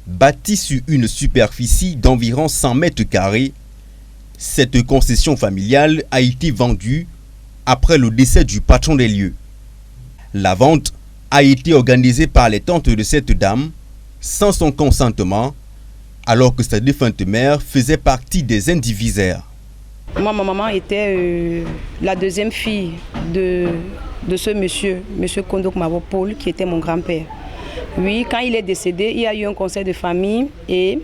Bâtie sur une superficie d'environ 100 mètres carrés, cette concession familiale a été vendue après le décès du patron des lieux. La vente a été organisée par les tantes de cette dame sans son consentement, alors que sa défunte mère faisait partie des indivisaires. Moi, ma maman était la deuxième fille de ce monsieur Kondok Mabo Paul, qui était mon grand-père. Oui, quand il est décédé, il y a eu un conseil de famille et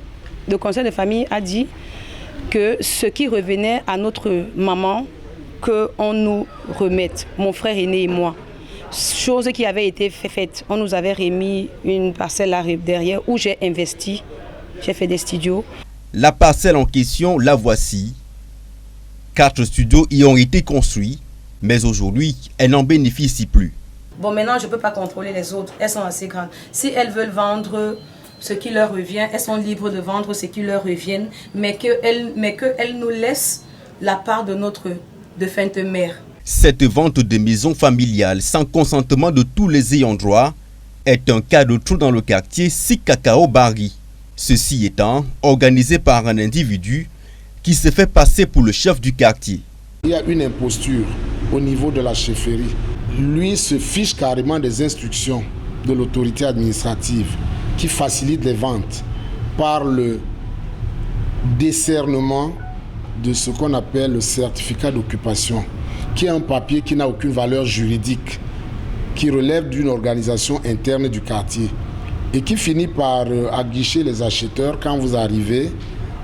le conseil de famille a dit que ce qui revenait à notre maman, qu'on nous remette, mon frère aîné et moi. Chose qui avait été faite. On nous avait remis une parcelle là derrière où j'ai investi, j'ai fait des studios. La parcelle en question, la voici. 4 studios y ont été construits, mais aujourd'hui, elles n'en bénéficient plus. Bon, maintenant, je ne peux pas contrôler les autres. Elles sont assez grandes. Si elles veulent vendre ce qui leur revient, elles sont libres de vendre ce qui leur revient, mais qu'elles nous laissent la part de notre défunte mère. Cette vente de maisons familiales sans consentement de tous les ayants droit est un cas de trop dans le quartier Sikakao Bari. Ceci étant organisé par un individu qui se fait passer pour le chef du quartier. Il y a une imposture au niveau de la chefferie. Lui se fiche carrément des instructions de l'autorité administrative qui facilite les ventes par le décernement de ce qu'on appelle le certificat d'occupation, qui est un papier qui n'a aucune valeur juridique, qui relève d'une organisation interne du quartier et qui finit par aguicher les acheteurs quand vous arrivez.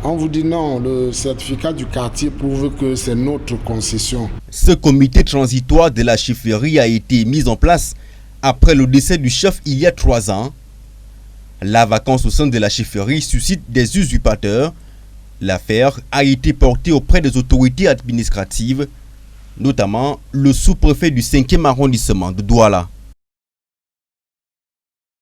On vous dit non, le certificat du quartier prouve que c'est notre concession. Ce comité transitoire de la chefferie a été mis en place après le décès du chef il y a 3 ans. La vacance au sein de la chefferie suscite des usurpateurs. L'affaire a été portée auprès des autorités administratives, notamment le sous-préfet du 5e arrondissement de Douala.